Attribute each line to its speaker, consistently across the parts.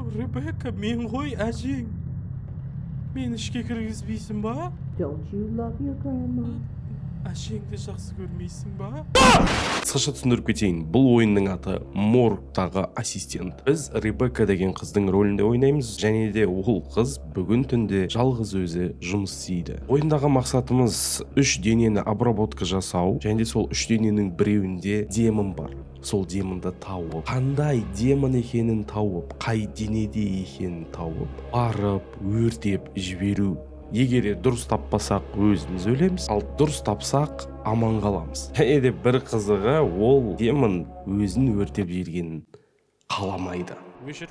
Speaker 1: Ребекка, мен ғой әжең. Мені ішке кіргізбейсің ба?
Speaker 2: Don't you love your grandma?
Speaker 1: Әжеңді жақсы көрмейсің ба? Қысқаша түсіндіріп кетейін, бұл ойынның аты моргтағы ассистент. Біз Ребекка деген қыздың рөлінде ойнаймыз, және де ол қыз бүгін түнде жалғыз өзі жұмыс істейді. Ойындағы мақсатымыз 3 денені обработка жасау, және де сол 3 дененің біреуінде демон бар. Сол демонды тауып, қандай демон екенін тауып, қай денеде екенін тауып, барып, өртеп жіберу. Егер дұрыс таппасақ өзіміз өлеміз, ал дұрыс тапсақ аман қаламыз. Және де бір қызығы, ол демон өзін өртеп жібергенін қаламайды. Өшір.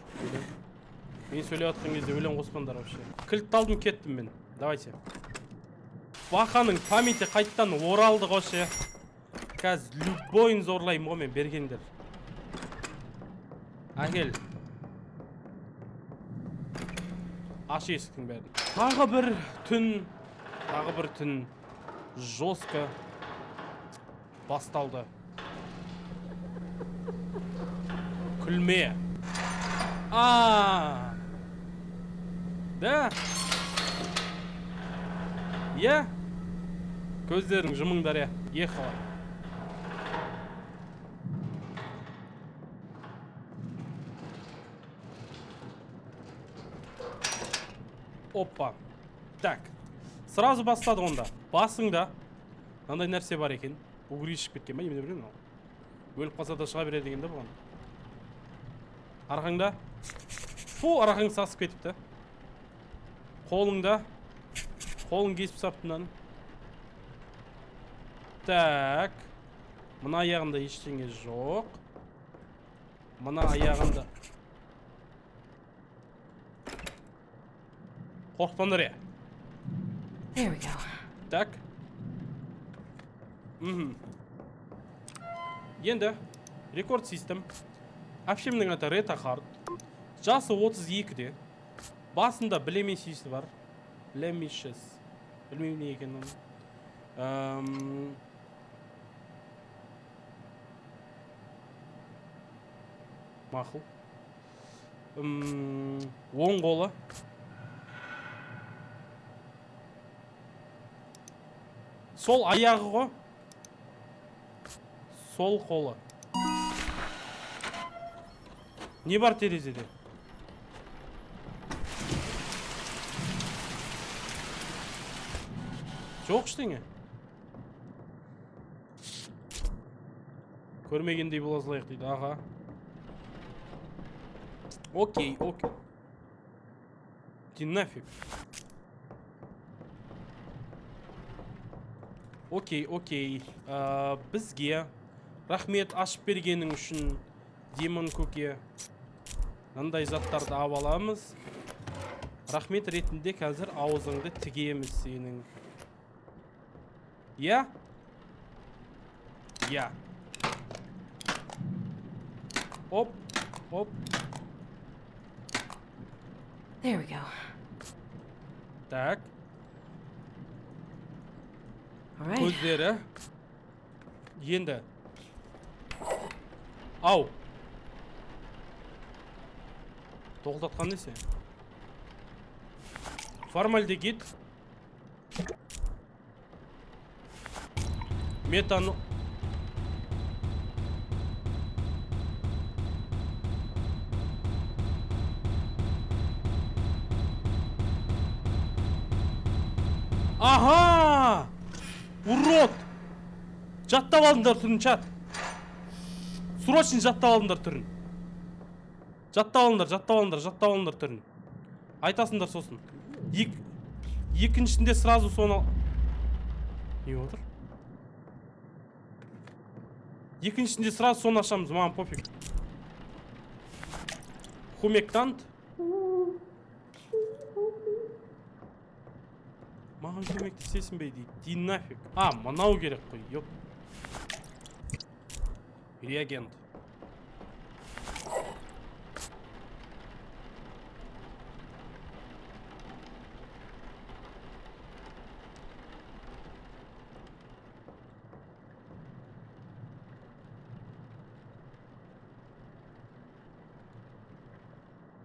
Speaker 1: Мен сөйлеп жатқан кезде өлең қоспаңдар вообще. Кілтті алдым, кеттім мен. Давайте. Бақаның памяти қайттан оралды вообще. Қазір любойын зорлаймын ғой мен, бергендер. Әкел. Аш есіктің бәрін. Тағы бір түн жестко басталды. Күлме. Да? Е? Көздерің жымыңдар я. Ехала. Опа. Так. Сразу бастады онда. Басыңда. Нандай нәрсе бар екен. Угры ішіп кеткен ба? Немене білемін ал. Өліп қалса да шыға береді деген де бұған. Арқаңда. Фу, арқаң сасып кетіпті. Қолыңда. Қолың кесіп саптынан. Так. Мына аяғында ештеңе жоқ. Мына аяғында. Қорқпаңдар я.
Speaker 2: There we go.
Speaker 1: Так. Енді рекорд систем. Әпшемнің аты Рета Харт. Жасы 32-де. Басында білемейсіз бар. Білемейсіз. Білмеймін не екен оның. Мақыл. Оң қолы. Сол аяғы ғой. Сол қолы. Не бар терезеде? Жоқ ештеңе. Көрмегендей бола салайық дейді. Аға. Окей. Ти нафиг. Окей. Бізге рахмет ашып бергенің үшін, демон көке. Мынандай заттарды алып аламыз. Рахмет ретінде қазір аузыңды тігеміз сенің. Я? Я. Оп.
Speaker 2: There we go.
Speaker 1: Так.
Speaker 2: All right.
Speaker 1: Көздері. Енді. Ау. Тоқтатқан несі? Формальдегид. Метан. Аха! Урод! Жаттап алыңдар түрін, чат. Срочно жаттап алыңдар түрін. Жаттап алыңдар түрін. Айтасыңдар сосын. Екіншісінде сразу соны... Не отыр? Екіншісінде сразу соны ашамыз, маған пофиг. Хумектант. Маған көмектесесің бе дейді. Ди нафиг. Мынау керек қой, ёп. Реагент.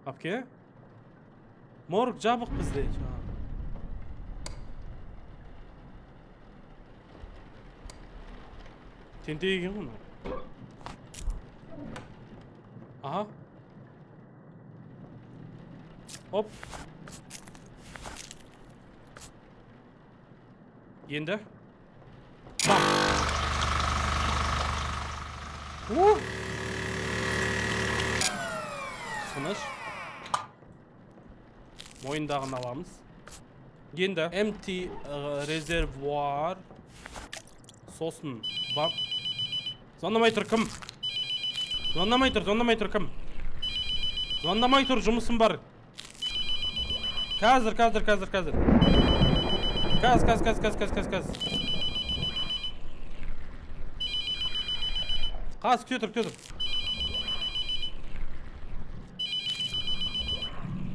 Speaker 3: Апке? Морг жабық бізде. Тентек екен ғой. Аха. Оп. Енді. Бам. Тыныш. Мойындағын аламыз. Енді. Empty reservoir. Сосын. Бам. Звондамай тұр кім? Звондамай тұр кім? Звондамай тұр, жұмысым бар. Қазір. Қаз. Қаз, күте тұр.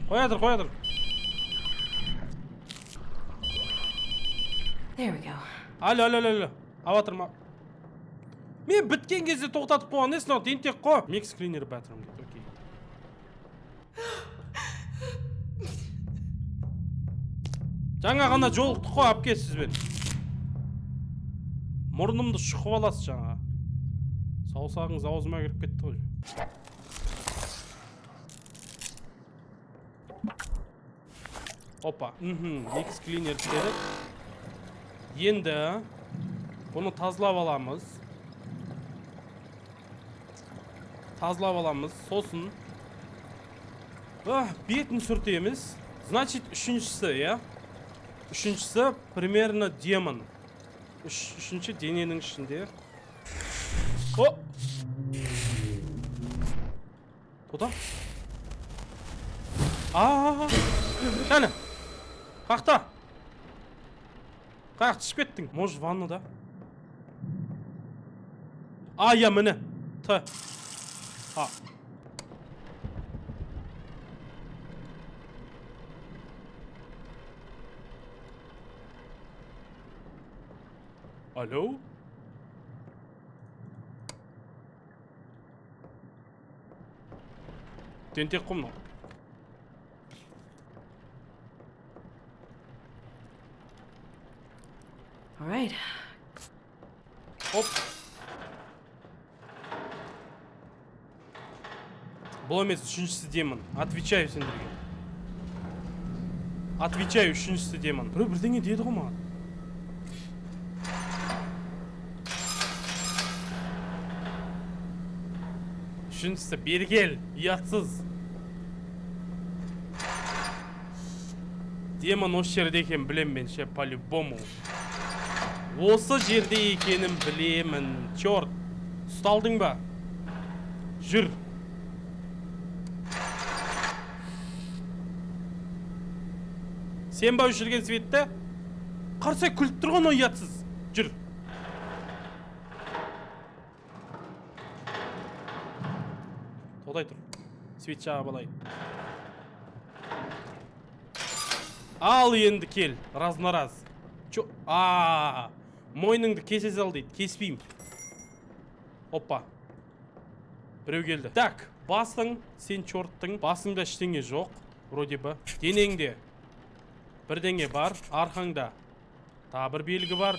Speaker 3: Қоя тұр.
Speaker 2: There we go.
Speaker 3: Алло. Аватыр ма? Мен біткен кезде тоқтатып қойған несін ау, тентек қой. Mix cleaner bathroom дейді, окей. Жаңа ғана жолықтық қой, апке сізбен. Мұрнымды шұқып аласыз жаңа. Саусағыңыз аузыма кіріп кетті ғой. Опа, mix cleaner дедік. Енді бұны тазалап аламыз. Сосын бетін сүртеміз. Значит, үшіншісі примерно демон. Үшінші дененің ішінде. О! Тода? Кәні! Қақта! Қақ түсіп кеттің? Может, ваннада? Я міне. Алло? Тентек қой мынау.
Speaker 2: All right.
Speaker 3: Оп. Бұл емес, үшіншісі демон. Отвечаю сендерге. Отвечаю, үшіншісі демон. Бірдеңе деді ғой маған. Үшіншісі бергел, ұятсыз. Демон осы жерде екен білем мен ше, по-любому. Осы жерде екенін білемін. Чорт, ұсталдың ба? Жүр. Сен ба өшірген светті? Қарсай күліп тұрған о ұятсыз. Жүр. Тоқтай тұр. Свет жаға балай. Ал енді кел. Раз-на-раз. Мойныңды кесе сал дейді. Кеспейм. Опа. Біреу келді. Так, басың, сен чорттың. Басыңда ештеңе жоқ. Вроде бы. Денеңде бірдеңе бар. Арқаңда та бір белгі бар.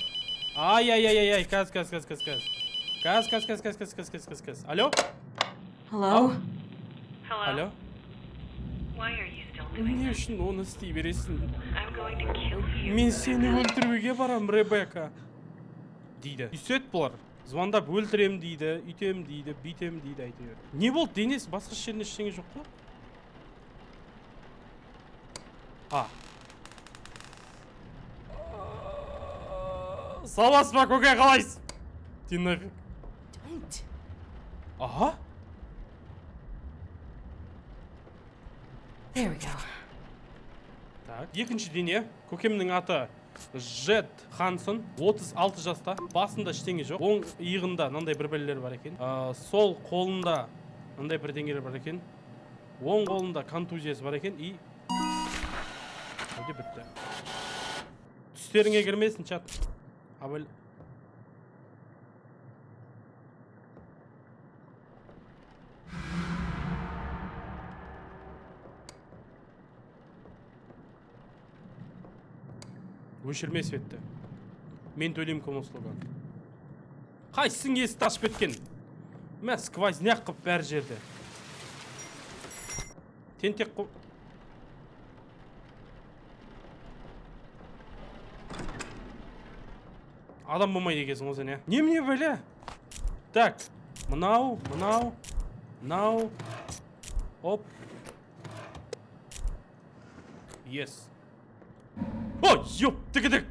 Speaker 3: Ай. Каз. Алло?
Speaker 2: Hello?
Speaker 3: Алло?
Speaker 4: Why are you still doing
Speaker 3: Не
Speaker 4: this?
Speaker 3: үшін оны істей бересің?
Speaker 4: I'm going to kill you.
Speaker 3: Мен сені өлтіруге барам, Ребекка. Дейді. Үсет бұлар. Звондап өлтірем дейді, үйтем дейді, бүйтем дейді әйтеуір. Не болды, денесі басқа жерінде ештеңе жоқ қой? Салас па, көке қалайсыз? Ти нафиг.
Speaker 2: Don't.
Speaker 3: Аха.
Speaker 2: There we go.
Speaker 3: Так, екінші дене. Көкемнің аты Жет Хансон, 36 жаста. Басында ештеңе жоқ. Оң иығында мынандай бір бәлелер бар екен. Сол қолында мынандай бірдеңелер бар екен. Оң қолында контузиясы бар екен. И Өте бітті. Түстеріңе кірмесін, чат. Абыл. Өшірме светті. Мен төлеймін кім услуга. Қайсың есікті ашып кеткен? Мә сквозняк қып бәр жерде. Тентек қып. Адам болмайды екенсің осы не? Немене бәле? Так, мынау. Оп. Yes. О, ёп, тігідік.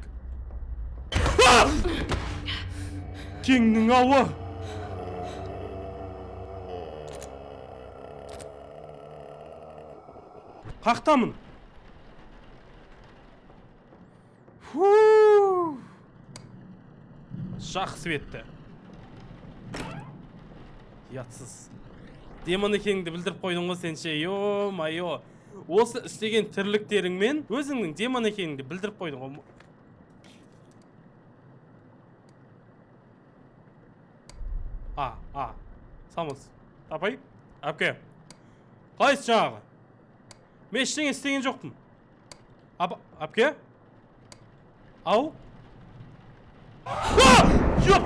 Speaker 3: Кеңнің ауы. Қақтамын. Жақсы светті. Ятсыз. Демон екеніңді білдіріп қойдың ғой сенше. Йо-майо. Осы істеген тірліктеріңмен өзіңнің демон екеніңді білдіріп қойдың ғой. Самыз. Апай? Апке. Қайсы жаңағы? Мен ештеңе істеген жоқпын. Апке? Ау? Ёп!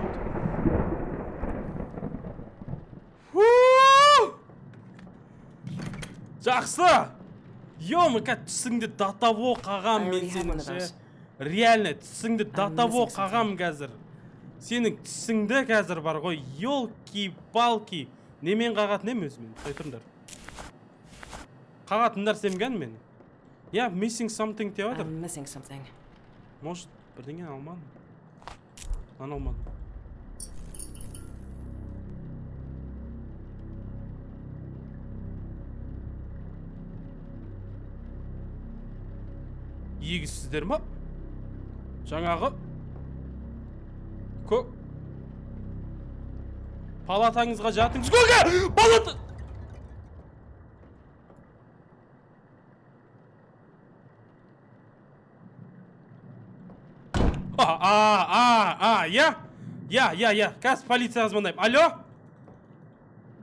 Speaker 3: Жақсы! Ё-ма-ка, түсіңді датаво қағам мен сеніңше. Реально, түсіңді датаво қағам қазір. Сенің түсіңді қазір бар ғой. Ёлки-палки. Немен қағатын ем өзімен? Қайтырындар. Қағатындар семген мен. Yeah, missing something деп отыр.
Speaker 2: I'm missing something.
Speaker 3: Может, бірдеңе алмадым. Алмадым. Егізсіздер ма? Жаңағы палатаңызға жатыңыз. Палата! Я. Қазір полицияға звондаймын. Алло?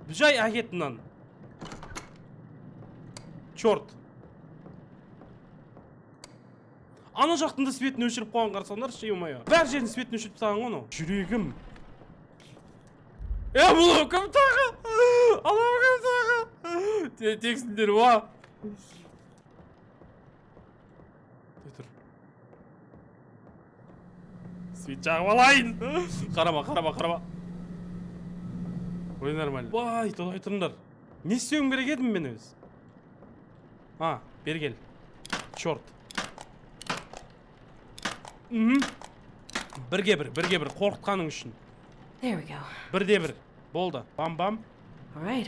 Speaker 3: Жай әкетінен. Чорт. Ана жақтында светін өшіріп қойған қарсаңдар, ше-ё-майо. Бәр жерін светін өшіріп тастаған ғой. Жүрегім. Бұл кім тағы? Аллам кім тағы? Тексіңдер, ва. Свет жағып алайын. Қарама. Ой, нормально. Бай, толай тұрыңдар. Не істеуім керек едім мен өз? Бері кел. Чорт. Бірге бір, қорқытқаның үшін.
Speaker 2: There we go.
Speaker 3: Бірде бір. Болды. Бам-бам.
Speaker 2: All right.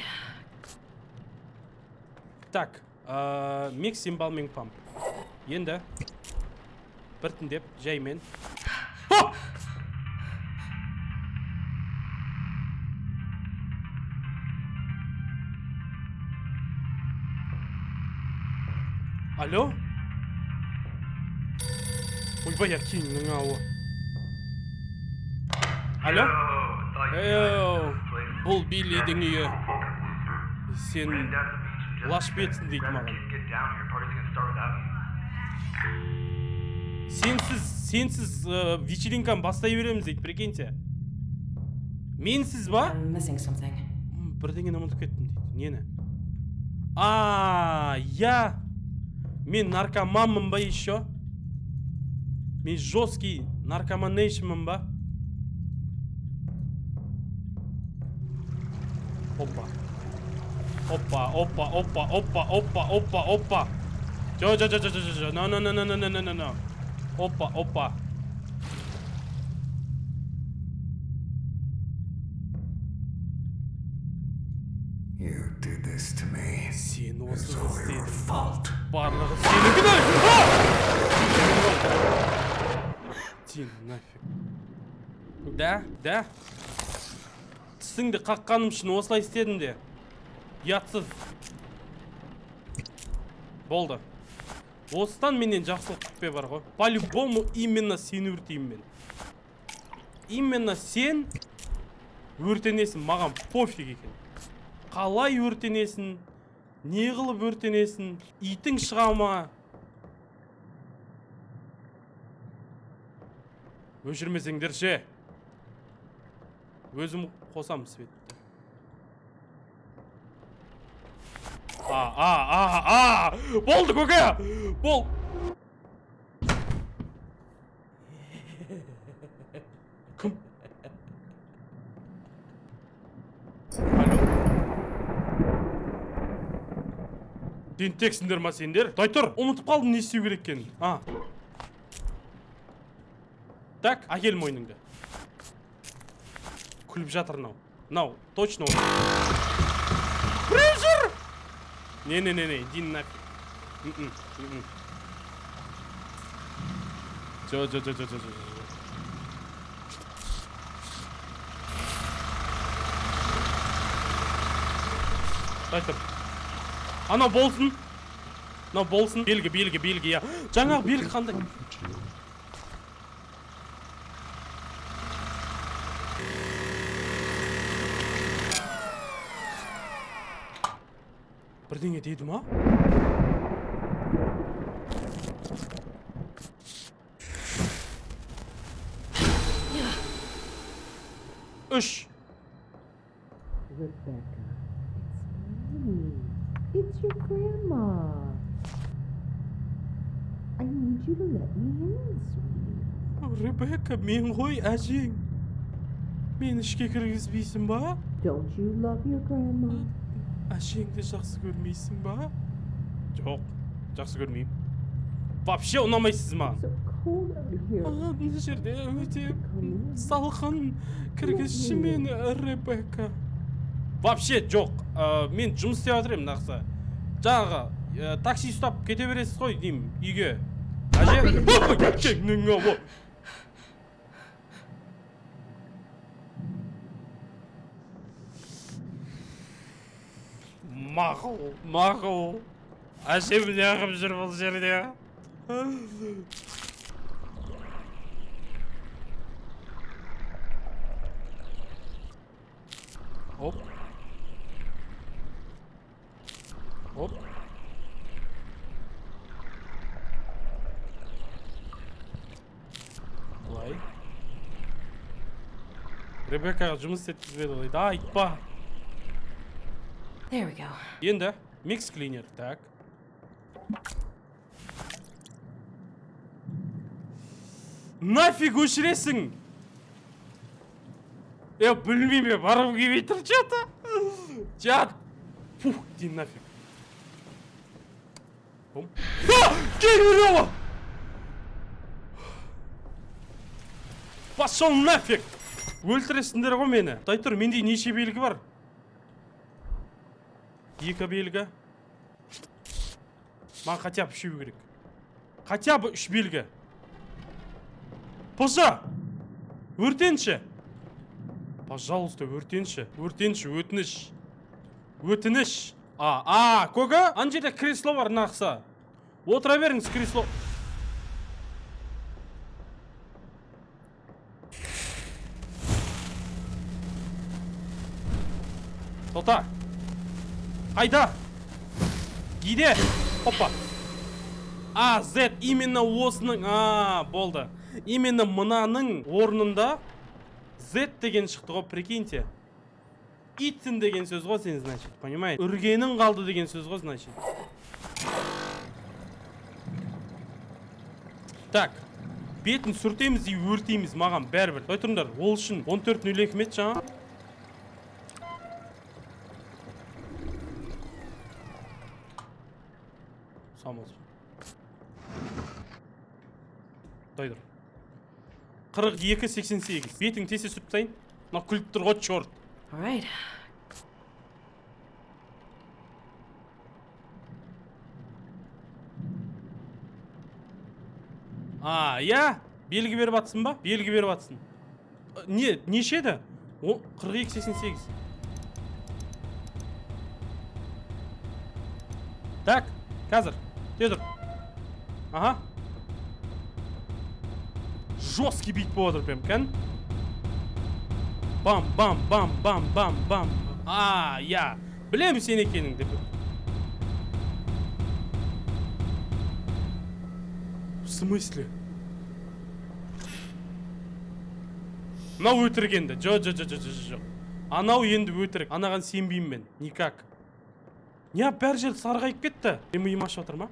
Speaker 3: Так, mix embalming pump. Енді біртіндеп жаймен. Алло? Ойбай, кеңнің ауы. Алло? Бұл Биллидің үйі. Сен лаш бетсің дейді маған. Сенсіз вечеринканы бастай береміз дейді, прикиньте. Менсіз ба?
Speaker 2: I'm missing something.
Speaker 3: Бірдеңені ұмытып кеттім дейді. Нені? Я. Мен наркоманмын ба еще? Мен жесткий наркоманейшіммін ба? Опа. Жо. No. Опа.
Speaker 5: You did this to me.
Speaker 3: Сен
Speaker 5: It's
Speaker 3: осы
Speaker 5: all your
Speaker 3: істедің.
Speaker 5: fault.
Speaker 3: Барлығы сенің кінәң. Тин нафиг. Да. Тісіңді қаққаным үшін осылай істедім де. Ятсыз. Болды. Осыдан менен жақсылық күтпе бар ғой. По-любому именно сен өртеймін мен. Именно сен өртенесің, маған пофиг екен. Қалай өртенесің, не қылып өртенесің, итің шыға ма? Өшірмесеңдер ше. Өзім қосам светті. Болды көке! Бол! Кім? Алло? Тентексіңдер ма сендер? Дай тұр! Ұмытып қалдым не істеу керек екенін. Так, әкел мойныңды. Күліп жатыр нау. Нау, точно ол. Прежер! Не, иди нафиг. Жо. Дай тұр. Анау болсын. Анау болсын. Белгі, я. Жаңағы белгі қандай? Бірдеңе дейді ма? Үш.
Speaker 6: Rebecca, it's me. It's your grandma. I need you to let me in, sweetie.
Speaker 3: Ребекка, мен ғой әжең. Мен ішке кіргізбейсің ба?
Speaker 6: Don't you love your grandma?
Speaker 3: Әжеңді жақсы көрмейсің ба? Жоқ, жақсы көрмеймін. Вообще ұнамайсыз ма?
Speaker 6: So cold out here.
Speaker 3: Мына жерде өте салқын. Кіргізші мені, Ребекка. Вообще жоқ. Мен жұмыс істеп жатырмын нақса. Жаңағы такси ұстап кете бересіз ғой деймін үйге. Әже, кеңнің ау. Мақұл. Әжем не ағып жүр бұл жерде? Оп. Бұлай. Ребеккаға жұмыс істеткізбеді ғой. Да, айтпа.
Speaker 2: There we go.
Speaker 3: Енді, микс клинер, так. Нафиг өшіресің? Білмейме, барым кебей тұр, жата. Жат. Фух, дейін нафиг. Келі! Пошел нафиг! Өлтіресіңдер ғой мені. Дай тұр, менде неше белгі бар? 2 белгі. Маған хотя бы 3 керек. Хотя бы 3 белгі. Пожа! Өртенші! Пожалуйста, өртенші. Өтініш. Көгі? Ана жерде кресло бар нақса. Отыра беріңіз кресло. Тота. Қайда? Гиде. Опа. Z. Именно осының. Болды. Именно мынаның орнында Z деген шықты ғой, прикиньте. Итсін деген сөз ғой сен, значит. Понимаете? Үргенің қалды деген сөз ғой, значит. Так. Бетін сүртеміз и өртейміз маған бәрібір. Ой тұрыңдар, ол үшін 14.02 мет жаңа. Самыз. Дайдыр. 42.88. Бетің тесе сүртсайын. Мына күліп тұр ғой, чорт.
Speaker 2: All right.
Speaker 3: Я? Белгі беріп атсын ба? Белгі беріп атсын. Неше еді? 42.88. Так, қазір. Тедір. Аха. Жесткий бит болады прям, кән? Бам. Я. Білем сен екенің деп. В смысле? Мынау өтірік енді. Жоқ. Анау енді өтірік. Анаған сенбеймін мен. Никак. Не, бәр жер сарғайып кетті. Мен миым ашып отыр ма?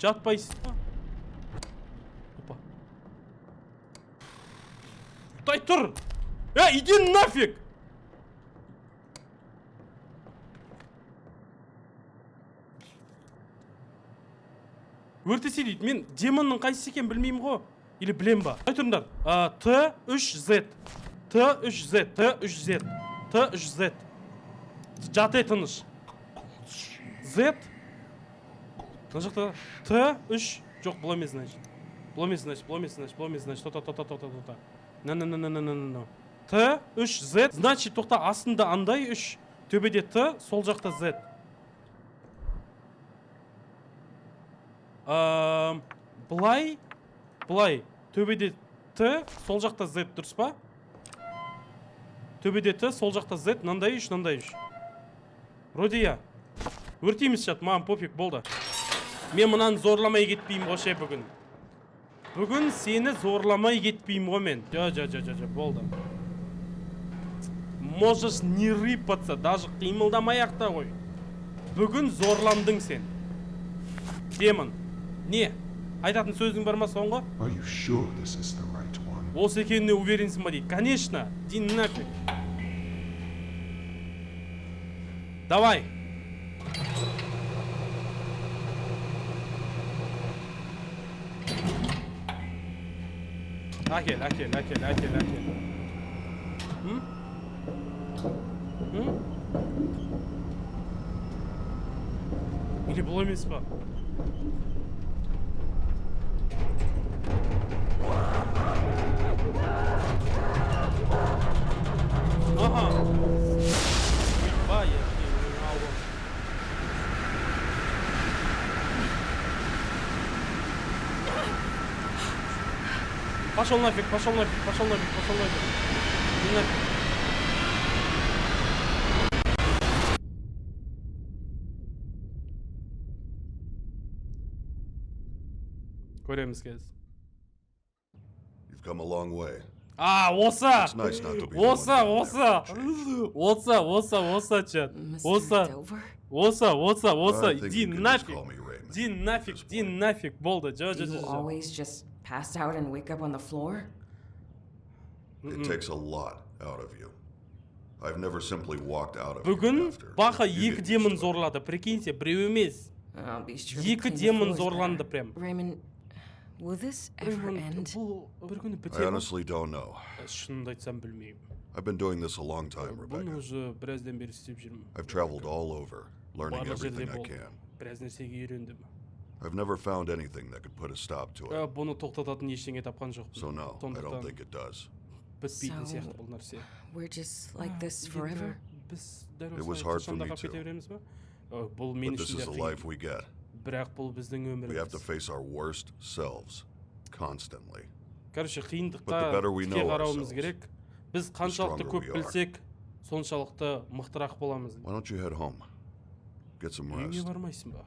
Speaker 3: Жатпайсыз ба? Опа. Құдай тұр! Иди нафиг! Өртесе дейді, мен демонның қайсысы екен білмеймін ғой. Или білем ба? Қай тұрыңдар? T3Z. T3Z. T3Z. T3Z. Жатай тыныш. Z. Мына жақта Т3. Жоқ, бұл емес, значит. Бұл емес, значит. Тота. На. Т3Z. Значит, тоқта астында андай 3. Төбеде Т, сол жақта Z. Былай. Төбеде Т, сол жақта Z, дұрыс па? Төбеде Т, сол жақта Z, нандай 3. Вроде я. Өртейміз чат, маған пофиг болды. Мен мұнан зорламай кетпеймін ғоше бүгін. Бүгін сені зорламай кетпеймін ғой мен. Жо, болды. Можешь не рыпаться, даже қимылдамай-ақта ғой. Бүгін зорламдың сен. Демон. Не? Айтатын сөзің бар ма соңғы?
Speaker 5: Are you sure this is the right one?
Speaker 3: Осы екеніне уверенсің ба дейді. Конечно. Дин нафиг. Давай. Әкел. Или бұл емес па? Аха. Ойбай, алып. Пошел нафиг. Не нафиг. Көреміз кез.
Speaker 7: You've come a long way.
Speaker 3: Осы!
Speaker 7: It's nice not to be the
Speaker 3: Осы, чат.
Speaker 2: Mr. Dover?
Speaker 3: Осы.
Speaker 7: I think
Speaker 3: Иди
Speaker 7: you can just
Speaker 3: нафиг.
Speaker 7: call me Raymond.
Speaker 3: Ди нафиг. Болды.
Speaker 2: Do you always just pass out and wake up on the floor?
Speaker 7: It takes a lot out of you. I've never simply walked out of
Speaker 3: Бүгін
Speaker 7: here after.
Speaker 3: бақа
Speaker 7: You
Speaker 3: 2
Speaker 7: get
Speaker 3: демон
Speaker 7: used to it.
Speaker 3: зорлады. Прикиньте, біреу емес.
Speaker 2: I'll be sure to
Speaker 3: 2
Speaker 2: clean the
Speaker 3: демон
Speaker 2: floors
Speaker 3: зорланды
Speaker 2: better.
Speaker 3: прям.
Speaker 2: Raymond, will this ever end?
Speaker 3: Бұл бір күні
Speaker 7: I
Speaker 3: бітеді.
Speaker 7: honestly don't know.
Speaker 3: Шынымды айтсам білмеймін.
Speaker 7: I've been doing this a long time,
Speaker 3: Бұны
Speaker 7: Rebecca.
Speaker 3: уже біраздан бері істеп жүрмін.
Speaker 7: I've traveled all over, learning
Speaker 3: Барлық жерде
Speaker 7: everything I
Speaker 3: болдым.
Speaker 7: can.
Speaker 3: Біраз нәрсеге үйрендім.
Speaker 7: I've never found anything that could put a stop to it.
Speaker 3: Бұны тоқтататын ештеңе тапқан жоқпын.
Speaker 7: So no, I don't
Speaker 3: Сондықтан
Speaker 7: think it does.
Speaker 3: бітпейтін
Speaker 2: So-
Speaker 3: сияқты бұл нәрсе.
Speaker 2: We're just like this forever?
Speaker 3: Біз дәл
Speaker 7: It was
Speaker 3: осылай
Speaker 7: hard for me
Speaker 3: қашанда қалып
Speaker 7: too.
Speaker 3: кете береміз ба? Бұл мен
Speaker 7: But this
Speaker 3: үшін
Speaker 7: is
Speaker 3: де
Speaker 7: the
Speaker 3: қиын.
Speaker 7: life we get.
Speaker 3: Бірақ бұл біздің
Speaker 7: We have to
Speaker 3: өміріміз.
Speaker 7: face our worst selves constantly.
Speaker 3: Короче,
Speaker 7: But the
Speaker 3: қиындыққа
Speaker 7: better we
Speaker 3: тіке
Speaker 7: know
Speaker 3: қарауымыз
Speaker 7: ourselves,
Speaker 3: керек. Біз қаншалықты
Speaker 7: stronger
Speaker 3: көп
Speaker 7: we are.
Speaker 3: білсек, соншалықты мықтырақ боламыз.
Speaker 7: Why don't you head home? Get some
Speaker 3: Үйіңе
Speaker 7: rest.
Speaker 3: бармайсың ба?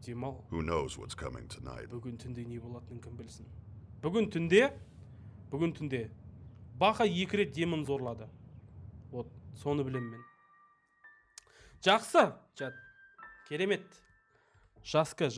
Speaker 3: Демал.
Speaker 7: Who knows what's coming tonight?
Speaker 3: Бүгін түнде не болатынын кім білсін. Бүгін түнде бақа 2 рет демон зорлады. Вот, соны білем мен. Жақсы, жат. Керемет. Жасқы.